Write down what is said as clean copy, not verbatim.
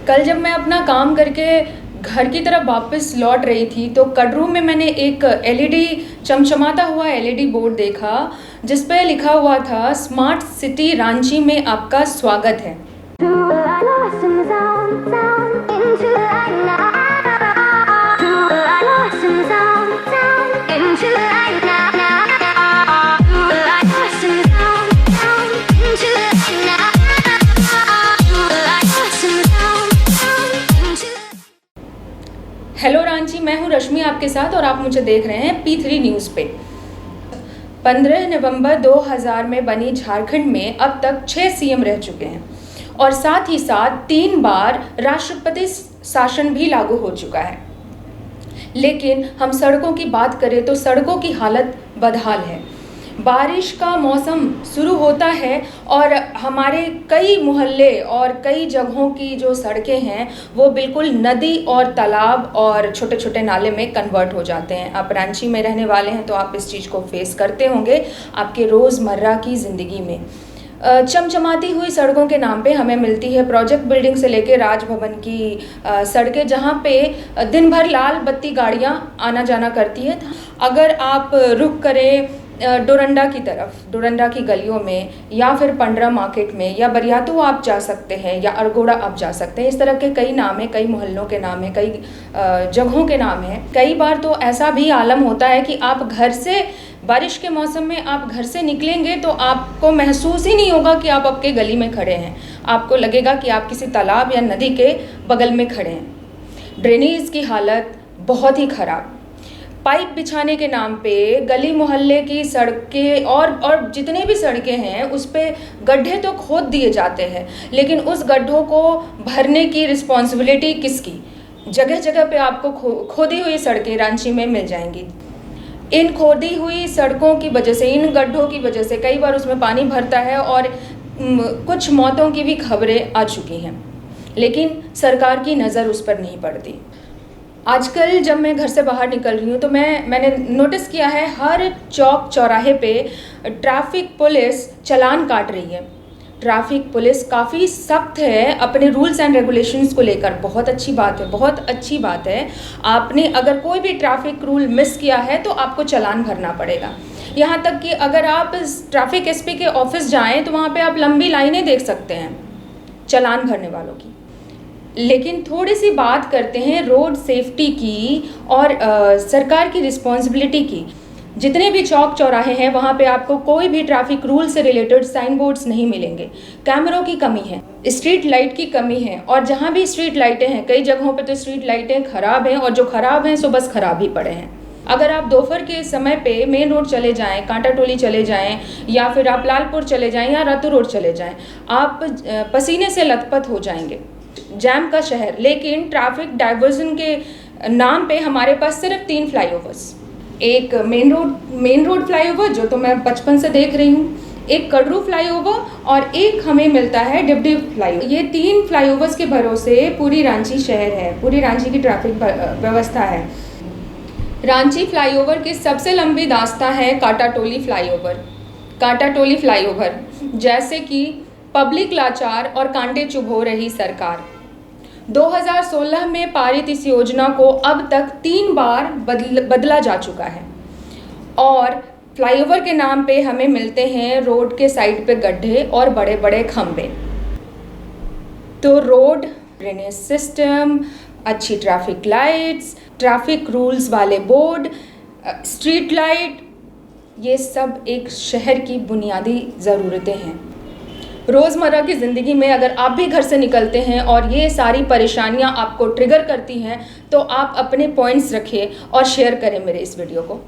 कल जब मैं अपना काम करके घर की तरफ वापस लौट रही थी तो कडरू में मैंने एक एलईडी चमचमाता हुआ एलईडी बोर्ड देखा जिस पे लिखा हुआ था स्मार्ट सिटी रांची में आपका स्वागत है। हेलो रांची, मैं हूँ रश्मि आपके साथ और आप मुझे देख रहे हैं P3 न्यूज़ पे। 15 नवंबर 2000 में बनी झारखंड में अब तक 6 सीएम रह चुके हैं और साथ ही साथ 3 बार राष्ट्रपति शासन भी लागू हो चुका है। लेकिन हम सड़कों की बात करें तो सड़कों की हालत बदहाल है। बारिश का मौसम शुरू होता है और हमारे कई मोहल्ले और कई जगहों की जो सड़कें हैं वो बिल्कुल नदी और तालाब और छोटे छोटे नाले में कन्वर्ट हो जाते हैं। आप रांची में रहने वाले हैं तो आप इस चीज़ को फेस करते होंगे आपके रोज़मर्रा की ज़िंदगी में। चमचमाती हुई सड़कों के नाम पे हमें मिलती है प्रोजेक्ट बिल्डिंग से लेकर राजभवन की सड़कें, जहाँ पे दिन भर लाल बत्ती गाड़ियाँ आना जाना करती है। अगर आप रुख करें डोरंडा की तरफ, डोरंडा की गलियों में या फिर पंडरा मार्केट में या बरियातू आप जा सकते हैं या अरगोड़ा आप जा सकते हैं। इस तरह के कई नाम हैं, कई मोहल्लों के नाम हैं, कई जगहों के नाम हैं। कई बार तो ऐसा भी आलम होता है कि आप घर से बारिश के मौसम में आप घर से निकलेंगे तो आपको महसूस ही नहीं होगा कि आप आपके गली में खड़े हैं। आपको लगेगा कि आप किसी तालाब या नदी के बगल में खड़े हैं। ड्रेनेज की हालत बहुत ही ख़राब। पाइप बिछाने के नाम पे गली मोहल्ले की सड़कें और जितने भी सड़कें हैं उस पे गड्ढे तो खोद दिए जाते हैं, लेकिन उस गड्ढों को भरने की रिस्पॉन्सिबिलिटी किसकी? जगह जगह पे आपको खोदी हुई सड़कें रांची में मिल जाएंगी। इन खोदी हुई सड़कों की वजह से, इन गड्ढों की वजह से कई बार उसमें पानी भरता है और कुछ मौतों की भी खबरें आ चुकी हैं, लेकिन सरकार की नज़र उस पर नहीं पड़ती। आजकल जब मैं घर से बाहर निकल रही हूँ तो मैंने नोटिस किया है हर चौक चौराहे पे ट्रैफिक पुलिस चालान काट रही है। ट्रैफिक पुलिस काफ़ी सख्त है अपने रूल्स एंड रेगुलेशंस को लेकर। बहुत अच्छी बात है, बहुत अच्छी बात है। आपने अगर कोई भी ट्रैफिक रूल मिस किया है तो आपको चालान भरना पड़ेगा। यहाँ तक कि अगर आप ट्रैफिक एसपी के ऑफिस जाएँ तो वहाँ पर आप लंबी लाइनें देख सकते हैं चालान भरने वालों की। लेकिन थोड़ी सी बात करते हैं रोड सेफ्टी की और सरकार की रिस्पॉन्सिबिलिटी की। जितने भी चौक चौराहे हैं वहाँ पे आपको कोई भी ट्रैफिक रूल से रिलेटेड साइन बोर्ड्स नहीं मिलेंगे। कैमरों की कमी है, स्ट्रीट लाइट की कमी है, और जहाँ भी स्ट्रीट लाइटें हैं कई जगहों पे तो स्ट्रीट लाइटें ख़राब हैं और जो ख़राब हैं सो बस ख़राब ही पड़े हैं। अगर आप दोपहर के समय पे मेन रोड चले जाएं, कांटा टोली चले जाएं या फिर आप लालपुर चले जाएं या रतु रोड चले जाएं, आप पसीने से लथपथ हो जाएंगे। जैम का शहर, लेकिन ट्रैफिक डाइवर्जन के नाम पे हमारे पास सिर्फ 3 फ्लाईओवर्स, एक मेन रोड फ्लाईओवर जो तो मैं बचपन से देख रही हूँ, एक कडरू फ्लाईओवर और एक हमें मिलता है डिबडी फ्लाईओवर। ये 3 फ्लाईओवर्स के भरोसे पूरी रांची शहर है, पूरी रांची की ट्रैफिक व्यवस्था है। रांची फ्लाईओवर की सबसे लंबी दास्तां है कांटाटोली फ्लाईओवर। कांटाटोली फ्लाईओवर जैसे कि पब्लिक लाचार और कांटे चुभो रही सरकार। 2016 में पारित इस योजना को अब तक 3 बार बदला जा चुका है और फ्लाईओवर के नाम पे हमें मिलते हैं रोड के साइड पे गड्ढे और बड़े बड़े खंभे। तो रोड, ड्रेनेज सिस्टम, अच्छी ट्रैफिक लाइट्स, ट्रैफिक रूल्स वाले बोर्ड, स्ट्रीट लाइट, ये सब एक शहर की बुनियादी ज़रूरतें हैं। रोज़मर्रा की ज़िंदगी में अगर आप भी घर से निकलते हैं और ये सारी परेशानियां आपको ट्रिगर करती हैं तो आप अपने पॉइंट्स रखिए और शेयर करें मेरे इस वीडियो को।